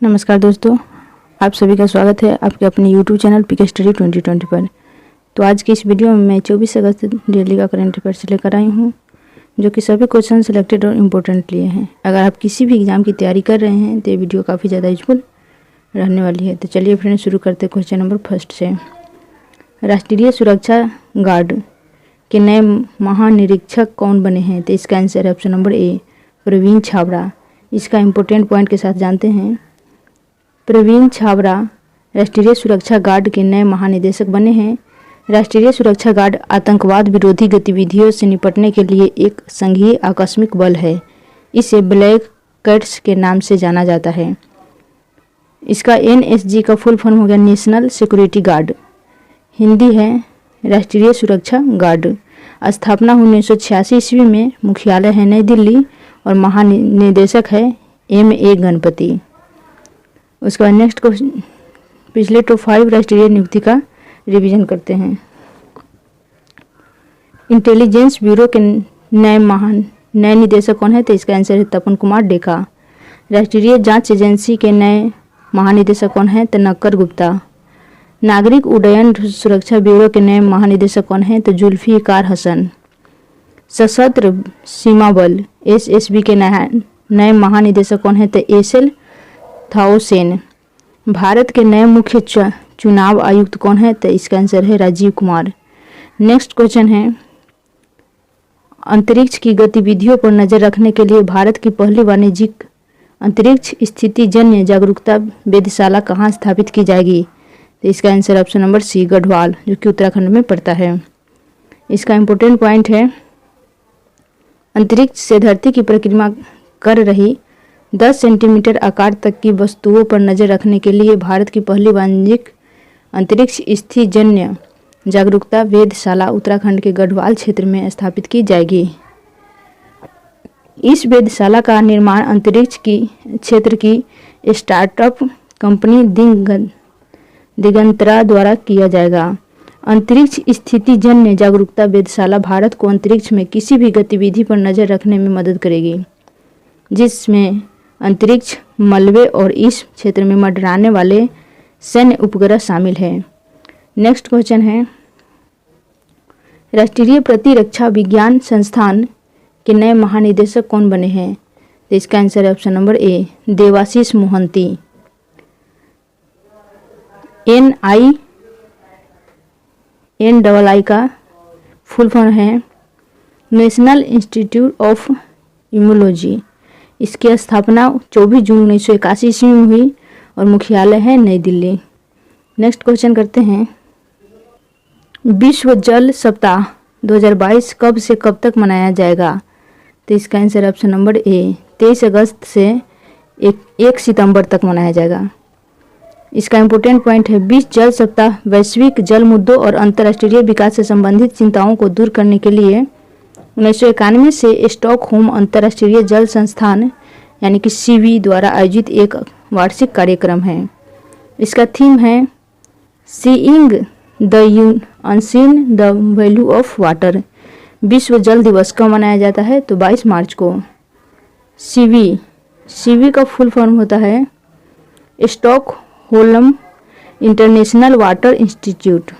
नमस्कार दोस्तों, आप सभी का स्वागत है आपके अपने YouTube चैनल पीके स्टडी 2020 पर। तो आज की इस वीडियो में मैं 24 अगस्त डेली का करंट अफेयर्स लेकर आई हूँ, जो कि सभी क्वेश्चन सिलेक्टेड और इम्पोर्टेंट लिए हैं। अगर आप किसी भी एग्जाम की तैयारी कर रहे हैं तो ये वीडियो काफ़ी ज़्यादा यूजफुल रहने वाली है। तो चलिए फ्रेंड्स शुरू करते हैं क्वेश्चन नंबर फर्स्ट से। राष्ट्रीय सुरक्षा गार्ड के नए महानिरीक्षक कौन बने हैं? तो इसका आंसर है option number A, Praveen Chhabra. इसका इम्पोर्टेंट पॉइंट के साथ जानते हैं। प्रवीण छाबड़ा राष्ट्रीय सुरक्षा गार्ड के नए महानिदेशक बने हैं। राष्ट्रीय सुरक्षा गार्ड आतंकवाद विरोधी गतिविधियों से निपटने के लिए एक संघीय आकस्मिक बल है। इसे ब्लैक कैट्स के नाम से जाना जाता है। इसका एनएसजी का फुल फॉर्म हो गया नेशनल सिक्योरिटी गार्ड, हिंदी है राष्ट्रीय सुरक्षा गार्ड। स्थापना 1986 ईस्वी में। मुख्यालय है नई दिल्ली और महानिदेशक है MA गणपति। उसके बाद नेक्स्ट क्वेश्चन, पिछले टॉप 5 राष्ट्रीय नियुक्ति का रिवीजन करते हैं। इंटेलिजेंस ब्यूरो के नए निदेशक कौन है? तो इसका आंसर है तपन कुमार डेका। राष्ट्रीय जांच एजेंसी के नए महानिदेशक कौन है? तो नक्कर गुप्ता। नागरिक उड्डयन सुरक्षा ब्यूरो के नए महानिदेशक कौन है? तो जुल्फिकार हसन। सशस्त्र सीमा बल SSB के नए महानिदेशक कौन है? तो एसएल थाओसेन। भारत के नए मुख्य चुनाव आयुक्त कौन है? तो इसका आंसर है राजीव कुमार। नेक्स्ट क्वेश्चन है, अंतरिक्ष की गतिविधियों पर नजर रखने के लिए भारत की पहली वाणिज्यिक अंतरिक्ष स्थिति जन्य जागरूकता वेधशाला कहाँ स्थापित की जाएगी? तो इसका answer option number C, Garhwal, जो कि उत्तराखंड में पड़ता है। इसका इम्पोर्टेंट पॉइंट है, अंतरिक्ष से धरती की परिक्रमा कर रही 10 सेंटीमीटर आकार तक की वस्तुओं पर नजर रखने के लिए भारत की पहली वाणिज्यिक अंतरिक्ष स्थिति जन्य जागरूकता वेधशाला उत्तराखंड के गढ़वाल क्षेत्र में स्थापित की जाएगी। इस वेधशाला का निर्माण अंतरिक्ष की क्षेत्र की स्टार्टअप कंपनी दिगंतरा द्वारा किया जाएगा। अंतरिक्ष स्थिति जन्य जागरूकता वेधशाला भारत को अंतरिक्ष में किसी भी गतिविधि पर नजर रखने में मदद करेगी, जिसमें अंतरिक्ष मलबे और इस क्षेत्र में मंडराने वाले सैन्य उपग्रह शामिल है। नेक्स्ट क्वेश्चन है, राष्ट्रीय प्रतिरक्षा विज्ञान संस्थान के नए महानिदेशक कौन बने हैं? तो इसका आंसर है option number A, Debashish Mohanty. NII का फुल फॉर्म है नेशनल इंस्टीट्यूट ऑफ इम्यूनोलॉजी। इसकी स्थापना 24 जून 1981 ईस्वी में हुई और मुख्यालय है नई दिल्ली। नेक्स्ट क्वेश्चन करते हैं, विश्व जल सप्ताह 2022 कब से कब तक मनाया जाएगा? तो इसका आंसर ऑप्शन नंबर ए, 23 अगस्त से 1 सितंबर तक मनाया जाएगा। इसका इम्पोर्टेंट पॉइंट है, विश्व जल सप्ताह वैश्विक जल मुद्दों और अंतर्राष्ट्रीय विकास से संबंधित चिंताओं को दूर करने के लिए 1991 से स्टॉकहोम अंतर्राष्ट्रीय जल संस्थान यानी कि CB द्वारा आयोजित एक वार्षिक कार्यक्रम है। इसका थीम है seeing the unseen the value of water. विश्व जल दिवस कब मनाया जाता है? तो 22 मार्च को। CB का फुल फॉर्म होता है स्टॉकहोल्म इंटरनेशनल वाटर इंस्टीट्यूट।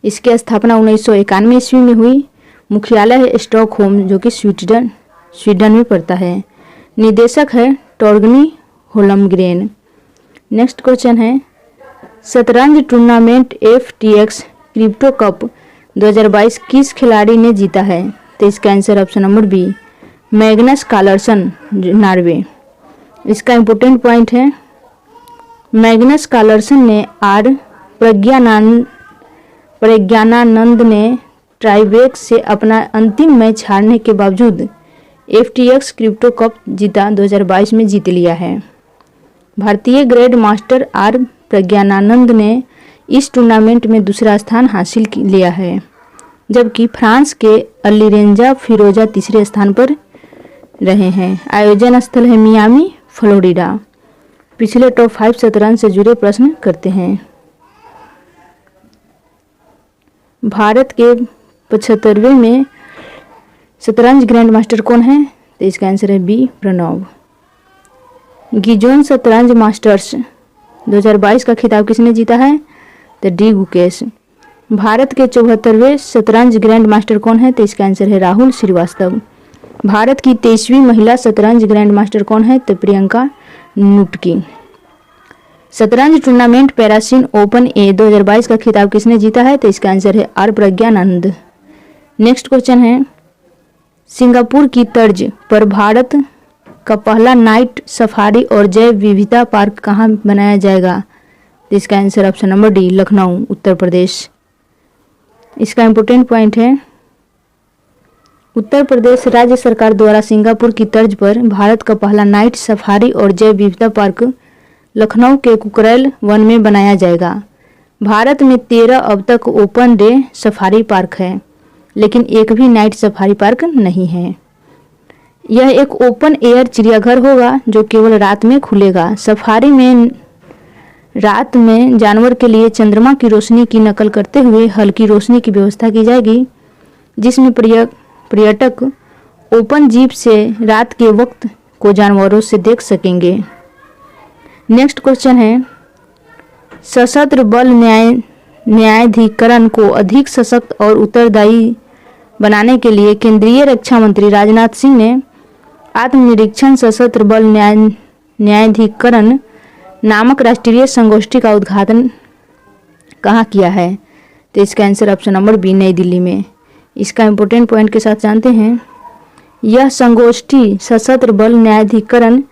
इसकी स्थापना 1991 ईस्वी में हुई। मुख्यालय है स्टॉकहोम, जो कि स्वीडन में पड़ता है। निदेशक है टॉर्गनी होलमग्रेन। नेक्स्ट क्वेश्चन है, शतरंज टूर्नामेंट FTX क्रिप्टो कप 2022 किस खिलाड़ी ने जीता है? तो इसका answer option number B, Magnus Carlsen, Norway. इसका इम्पोर्टेंट पॉइंट है, मैग्नस कार्लसन ने प्रज्ञानानंद ने ट्राइबेक से अपना अंतिम मैच हारने के बावजूद FTX क्रिप्टो कप जीता 2022 में जीत लिया है। भारतीय ग्रैंड मास्टर प्रज्ञानानंद ने इस टूर्नामेंट में दूसरा स्थान हासिल लिया है, जबकि फ्रांस के अलीरेंजा फिरोजा तीसरे स्थान पर रहे हैं। आयोजन स्थल है मियामी, फ्लोरिडा। पिछले टॉप 5 शतरंज से जुड़े प्रश्न करते हैं। भारत के 75वें में शतरंज ग्रैंड मास्टर कौन है? तो इसका आंसर है बी, प्रणव। गिजोन शतरंज मास्टर्स 2022 का खिताब किसने जीता है? तो डी गुकेश। भारत के 74वें शतरंज ग्रैंड मास्टर कौन है? तो इसका आंसर है राहुल श्रीवास्तव। भारत की 23वीं महिला शतरंज ग्रैंड मास्टर कौन है? तो प्रियंका नुटकी। शतरंज टूर्नामेंट पैरासिन ओपन ए 2022 का खिताब किसने जीता है? तो इसका आंसर है आर प्रज्ञानंद। नेक्स्ट क्वेश्चन है, सिंगापुर की तर्ज पर भारत का पहला नाइट सफारी और जैव विविधता पार्क कहाँ बनाया जाएगा? तो इसका answer option number D Lucknow Uttar Pradesh. इसका इम्पोर्टेंट पॉइंट है, उत्तर प्रदेश राज्य सरकार द्वारा सिंगापुर की तर्ज पर भारत का पहला नाइट सफारी और जैव विविधता पार्क लखनऊ के कुकरेल वन में बनाया जाएगा। भारत में 13 अब तक ओपन डे सफारी पार्क है, लेकिन एक भी नाइट सफारी पार्क नहीं है। यह एक ओपन एयर चिड़ियाघर होगा जो केवल रात में खुलेगा। सफारी में रात में जानवर के लिए चंद्रमा की रोशनी की नकल करते हुए हल्की रोशनी की व्यवस्था की जाएगी, जिसमें पर्यटक ओपन जीप से रात के वक्त को जानवरों से देख सकेंगे। नेक्स्ट क्वेश्चन है, सशस्त्र बल न्यायाधिकरण को अधिक सशक्त और उत्तरदायी बनाने के लिए केंद्रीय रक्षा मंत्री राजनाथ सिंह ने आत्मनिरीक्षण सशस्त्र बल न्यायाधिकरण नामक राष्ट्रीय संगोष्ठी का उद्घाटन कहाँ किया है? तो इसका आंसर ऑप्शन नंबर बी नई दिल्ली में। इसका इम्पोर्टेंट पॉइंट के साथ जानते हैं, यह संगोष्ठी सशस्त्र बल न्यायाधिकरण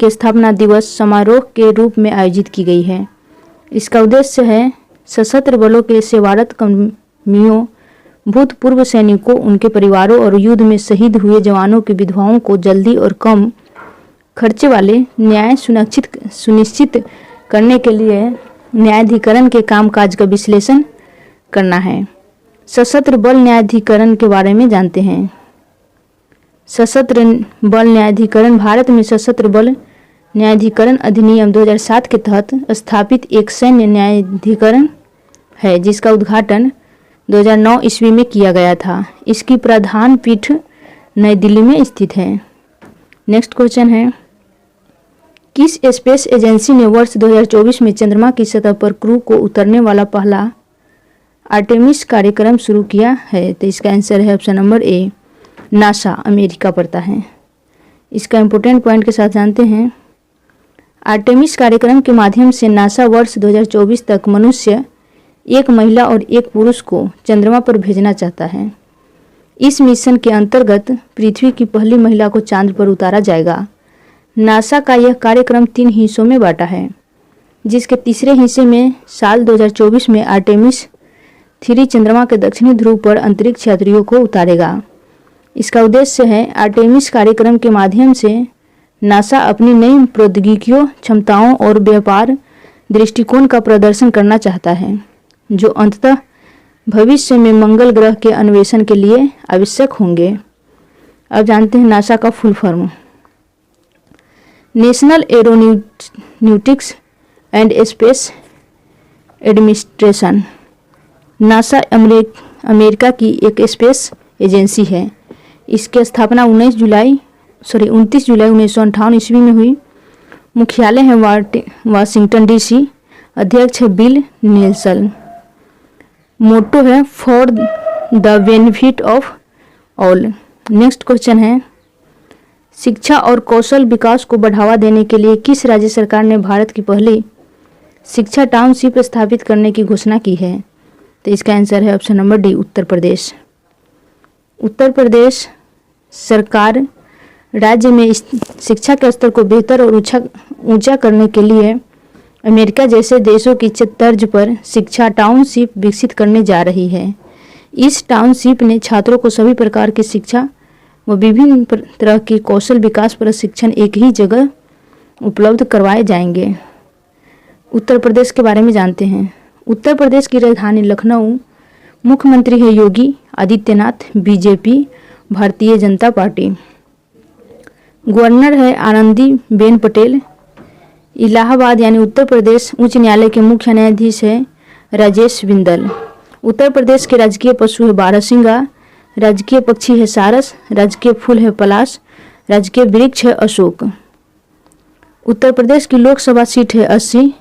के स्थापना दिवस समारोह के रूप में आयोजित की गई है। इसका उद्देश्य है सशस्त्र बलों के सेवारत कर्मियों, भूतपूर्व सैनिकों, उनके परिवारों और युद्ध में शहीद हुए जवानों की विधवाओं को जल्दी और कम खर्चे वाले न्याय सुनिश्चित करने के लिए न्यायाधिकरण के कामकाज का विश्लेषण करना है। सशस्त्र बल न्यायाधिकरण के बारे में जानते हैं। सशस्त्र बल न्यायाधिकरण भारत में सशस्त्र बल न्यायाधिकरण अधिनियम 2007 के तहत स्थापित एक सैन्य न्यायाधिकरण है, जिसका उद्घाटन 2009 ईस्वी में किया गया था। इसकी प्रधान पीठ नई दिल्ली में स्थित है। नेक्स्ट क्वेश्चन है, किस स्पेस एजेंसी ने वर्ष 2024 में चंद्रमा की सतह पर क्रू को उतरने वाला पहला आर्टेमिस कार्यक्रम शुरू किया है? तो इसका आंसर है option number A NASA, America पड़ता है। इसका इम्पोर्टेंट पॉइंट के साथ जानते हैं, आर्टेमिस कार्यक्रम के माध्यम से नासा वर्ष 2024 तक मनुष्य, एक महिला और एक पुरुष को चंद्रमा पर भेजना चाहता है। इस मिशन के अंतर्गत पृथ्वी की पहली महिला को चांद पर उतारा जाएगा। नासा का यह कार्यक्रम 3 हिस्सों में बांटा है, जिसके तीसरे हिस्से में साल 2024 में आर्टेमिस 3 चंद्रमा के दक्षिणी ध्रुव पर अंतरिक्ष यात्रियों को उतारेगा। इसका उद्देश्य है, आर्टेमिस कार्यक्रम के माध्यम से नासा अपनी नई प्रौद्योगिकियों, क्षमताओं और व्यापार दृष्टिकोण का प्रदर्शन करना चाहता है, जो अंततः भविष्य में मंगल ग्रह के अन्वेषण के लिए आवश्यक होंगे। अब जानते हैं नासा का full form. National aeronautics and space administration. NASA America की एक स्पेस एजेंसी है। इसकी स्थापना 29 जुलाई 1958 ईस्वी में हुई। मुख्यालय है वाशिंगटन डीसी। अध्यक्ष है बिल नेल्सन। मोटो है for the benefit of all. Next question है, शिक्षा और कौशल विकास को बढ़ावा देने के लिए किस राज्य सरकार ने भारत की पहली शिक्षा टाउनशिप स्थापित करने की घोषणा की है? तो इसका आंसर है option number D Uttar Pradesh. Uttar Pradesh सरकार राज्य में शिक्षा के स्तर को बेहतर और ऊंचा करने के लिए अमेरिका जैसे देशों की तर्ज पर शिक्षा टाउनशिप विकसित करने जा रही है। इस टाउनशिप ने छात्रों को सभी प्रकार की शिक्षा व विभिन्न तरह के कौशल विकास प्रशिक्षण एक ही जगह उपलब्ध करवाए जाएंगे। उत्तर प्रदेश के बारे में जानते हैं। उत्तर प्रदेश की राजधानी लखनऊ। मुख्यमंत्री है Yogi Adityanath, BJP, Bharatiya Janata party. Governor है आनंदीबेन पटेल। इलाहाबाद यानी उत्तर प्रदेश उच्च न्यायालय के मुख्य न्यायाधीश है राजेश बिंदल। उत्तर प्रदेश के राजकीय पशु है बारहसिंगा। राजकीय पक्षी है सारस। राजकीय फूल है पलाश। राजकीय वृक्ष है अशोक। उत्तर प्रदेश की लोकसभा सीट है 80,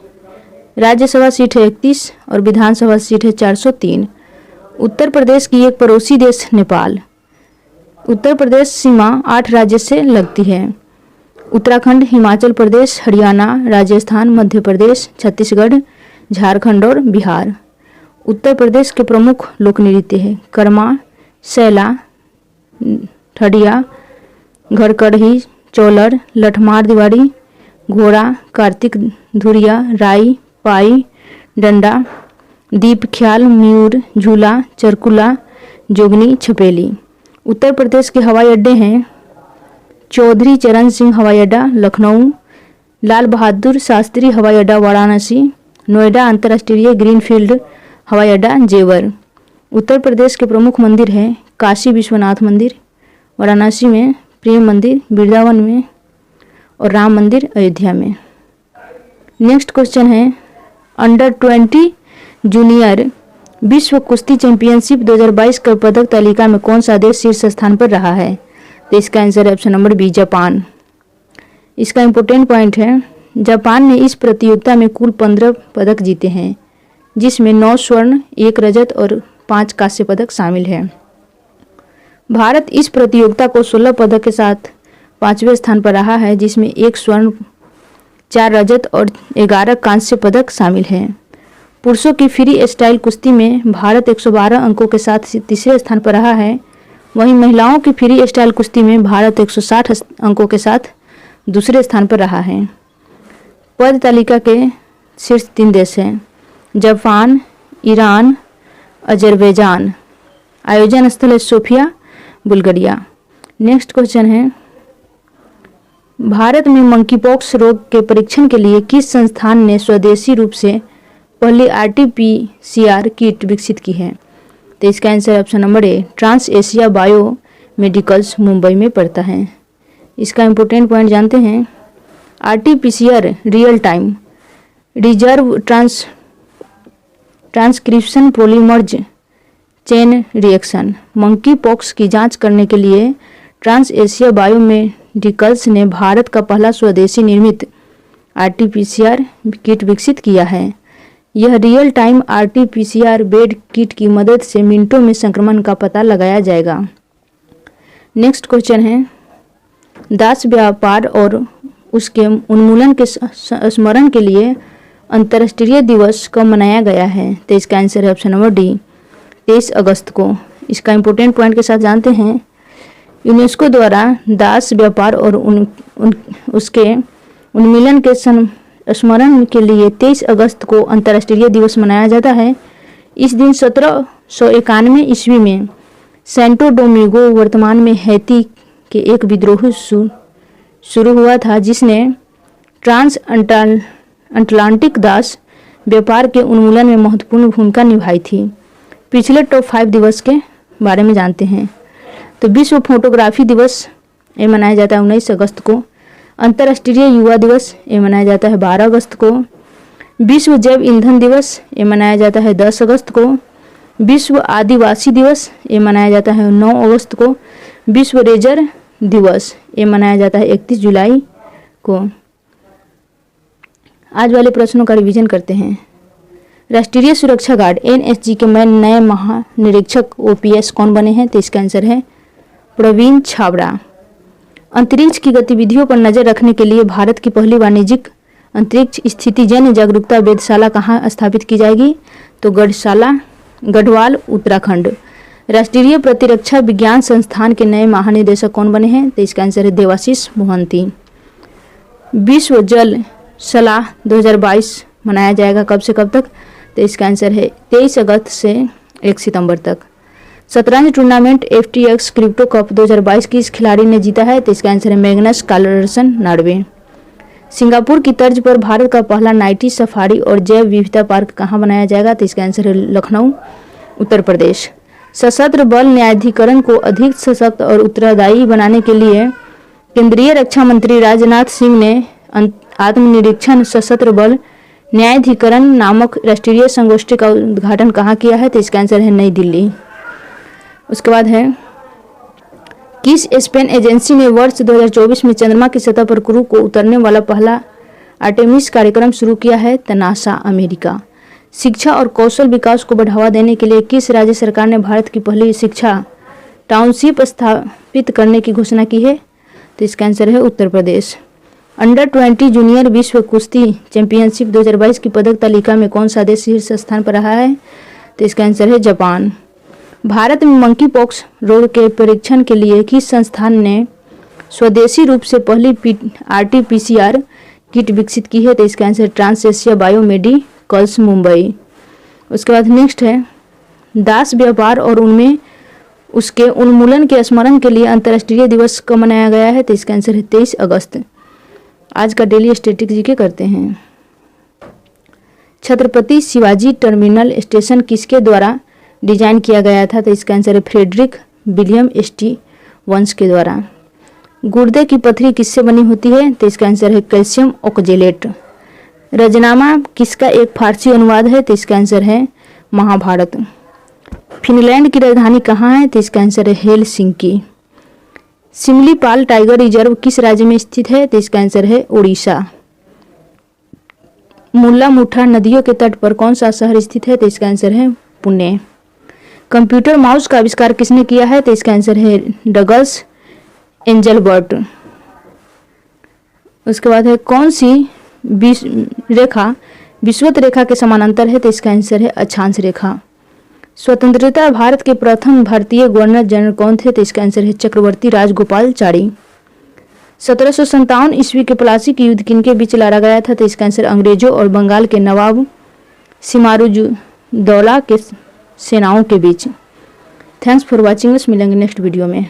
राज्यसभा सीट है 31 और विधानसभा सीट है 403। उत्तर प्रदेश की एक पड़ोसी देश नेपाल। उत्तर प्रदेश सीमा 8 राज्य से लगती है। उत्तराखंड, हिमाचल प्रदेश, हरियाणा, राजस्थान, मध्य प्रदेश, छत्तीसगढ़, झारखंड और बिहार। उत्तर प्रदेश के प्रमुख लोक नृत्य है कर्मा, सैला, ठडिया, घरकढ़ी, चौलर, लठमार दिवाड़ी, घोड़ा, कार्तिक धुरिया, राई, पाई, डंडा, दीप ख्याल, म्यूर, झूला, चरकुला, जोगनी, छपेली। उत्तर प्रदेश के हवाई अड्डे हैं चौधरी चरण सिंह हवाई अड्डा लखनऊ, लाल बहादुर शास्त्री हवाई अड्डा वाराणसी, नोएडा अंतर्राष्ट्रीय ग्रीनफील्ड हवाई अड्डा जेवर। उत्तर प्रदेश के प्रमुख मंदिर हैं काशी विश्वनाथ मंदिर, वाराणसी में प्रेम मंदिर, वृंदावन में और राम मंदिर अयोध्या में। नेक्स्ट क्वेश्चन है अंडर 20 जूनियर विश्व कुश्ती चैंपियनशिप 2022 का पदक तालिका में कौन सा देश शीर्ष स्थान पर रहा है? तो इसका आंसर है ऑप्शन नंबर बी जापान। इसका इम्पोर्टेंट पॉइंट है जापान ने इस प्रतियोगिता में कुल 15 पदक जीते हैं, जिसमें 9 स्वर्ण, 1 रजत और 5 कांस्य पदक शामिल हैं। भारत इस प्रतियोगिता को 16 पदक के साथ 5वें स्थान पर रहा है, जिसमें 1 स्वर्ण, 4 रजत और 11 कांस्य पदक शामिल हैं। पुरुषों की फ्री स्टाइल कुश्ती में भारत 112 अंकों के साथ तीसरे स्थान पर रहा है। वहीं महिलाओं की फ्री स्टाइल कुश्ती में भारत 160 अंकों के साथ दूसरे स्थान पर रहा है। पद तालिका के शीर्ष 3 देश हैं जापान, ईरान, अजरबैजान। आयोजन स्थल है सोफिया, बुल्गारिया। नेक्स्ट क्वेश्चन है भारत में मंकीपॉक्स रोग के परीक्षण के लिए किस संस्थान ने स्वदेशी रूप से पहली RT-PCR किट विकसित की है? तो इसका answer option number A Trans Asia Bio Medicals Mumbai में पड़ता है। इसका इम्पोर्टेंट पॉइंट जानते हैं RT-PCR real time reserve transcription polymerase chain reaction. Monkeypox की जांच करने के लिए ट्रांस एशिया बायो मेडिकल्स ने भारत का पहला स्वदेशी निर्मित RT-PCR किट विकसित किया है। यह real time RT-PCR bed kit की मदद से मिनटों में संक्रमण का पता लगाया जाएगा। नेक्स्ट क्वेश्चन है दास व्यापार और उसके उन्मूलन के स्मरण के लिए अंतर्राष्ट्रीय दिवस कब मनाया गया है? तो इसका आंसर है ऑप्शन नंबर डी 23 अगस्त को। इसका इम्पोर्टेंट पॉइंट के साथ जानते हैं यूनेस्को द्वारा दास व्यापार और उसके उन्मूलन के स्मरण के लिए 23 अगस्त को अंतर्राष्ट्रीय दिवस मनाया जाता है। इस दिन 1791 ईस्वी में सेंटो डोमिंगो वर्तमान में हैती के एक विद्रोह शुरू हुआ था, जिसने ट्रांस अटलांटिक दास व्यापार के उन्मूलन में महत्वपूर्ण भूमिका निभाई थी। पिछले टॉप 5 दिवस के बारे में जानते हैं तो विश्व फोटोग्राफी दिवस ये मनाया जाता है 19 अगस्त को। अंतर्राष्ट्रीय युवा दिवस ये मनाया जाता है 12 अगस्त को। विश्व जैव ईंधन दिवस ये मनाया जाता है 10 अगस्त को। विश्व आदिवासी दिवस ये मनाया जाता है 9 अगस्त को। विश्व रेंजर दिवस ये मनाया जाता है 31 जुलाई को। आज वाले प्रश्नों का रिवीजन करते हैं। राष्ट्रीय सुरक्षा गार्ड NSG के नए महानिरीक्षक OPS कौन बने हैं? तो इसका आंसर है प्रवीण छाबड़ा। अंतरिक्ष की गतिविधियों पर नजर रखने के लिए भारत की पहली वाणिज्यिक अंतरिक्ष स्थितिजन्य जागरूकता वेधशाला कहाँ स्थापित की जाएगी? तो गढ़वाल उत्तराखंड। राष्ट्रीय प्रतिरक्षा विज्ञान संस्थान के नए महानिदेशक कौन बने हैं? तो इसका आंसर है देवाशीष मोहंती। विश्व जल सलाह 2022 मनाया जाएगा कब से कब तक? तो इसका आंसर है 23 अगस्त से 1 सितंबर तक। शतरंज टूर्नामेंट FTX क्रिप्टो कप 2022 किस खिलाड़ी ने जीता है? तो इसका आंसर है मैग्नस कार्लसन नार्वे। सिंगापुर की तर्ज पर भारत का पहला नाइटी सफारी और जैव विविधता पार्क कहाँ बनाया जाएगा? तो इसका आंसर है लखनऊ उत्तर प्रदेश। सशस्त्र बल न्यायाधिकरण को अधिक सशक्त और उत्तरदायी बनाने के लिए केंद्रीय रक्षा मंत्री राजनाथ सिंह ने आत्मनिरीक्षण सशस्त्र बल न्यायाधिकरण नामक राष्ट्रीय संगोष्ठी का उद्घाटन कहाँ किया है? तो इसका आंसर है नई दिल्ली। उसके बाद है किस स्पेन एजेंसी ने वर्ष 2024 में चंद्रमा की सतह पर क्रू को उतरने वाला पहला आर्टेमिस कार्यक्रम शुरू किया है? तो नासा अमेरिका। शिक्षा और कौशल विकास को बढ़ावा देने के लिए किस राज्य सरकार ने भारत की पहली शिक्षा टाउनशिप स्थापित करने की घोषणा की है? तो इसका आंसर है उत्तर प्रदेश। अंडर 20 जूनियर विश्व कुश्ती चैंपियनशिप 2022 की पदक तालिका में कौन सा देश शीर्ष स्थान पर रहा है? तो इसका आंसर है जापान। भारत में मंकी पॉक्स रोग के परीक्षण के लिए किस संस्थान ने स्वदेशी रूप से पहली RT-PCR किट विकसित की है? तो इसका आंसर ट्रांस एशिया बायोमेडिकल्स मुंबई। उसके बाद नेक्स्ट है दास व्यापार और उनमें उसके उन्मूलन के स्मरण के लिए अंतर्राष्ट्रीय दिवस कब मनाया गया है? तो इसका आंसर है 23 अगस्त। आज का डेली स्टैटिक जीके करते हैं। छत्रपति शिवाजी टर्मिनल स्टेशन किसके द्वारा डिजाइन किया गया था? तो इसका आंसर है फ्रेडरिक विलियम स्टीवंस के द्वारा। गुर्दे की पथरी किससे बनी होती है? तो इसका आंसर है कैल्शियम ऑक्जेलेट। रजनामा किसका एक फारसी अनुवाद है? तो इसका आंसर है महाभारत। फिनलैंड की राजधानी कहाँ है? तो इसका आंसर है हेलसिंकी। सिमलीपाल टाइगर रिजर्व किस राज्य में स्थित है? तो इसका आंसर है उड़ीसा। मुल्ला मुठा नदियों के तट पर कौन सा शहर स्थित है? तो इसका आंसर है पुणे। कंप्यूटर माउस का आविष्कार किसने किया है? तो इसका आंसर है डगलस एंजलबर्ट। उसके बाद है कौन सी रेखा विषुवत रेखा के समानांतर है? तो इसका आंसर है अक्षांश रेखा। स्वतंत्रता भारत के प्रथम भारतीय गवर्नर जनरल कौन थे? तो इसका आंसर है चक्रवर्ती राजगोपालचारी। 1757 ईस्वी के प्लासी युद्ध किनके बीच लड़ा गया था? तो इसका आंसर अंग्रेजों और बंगाल के नवाब सिमारुद्दौला के सेनाओं के बीच। Thanks for watching. मिलेंगे नेक्स्ट वीडियो में।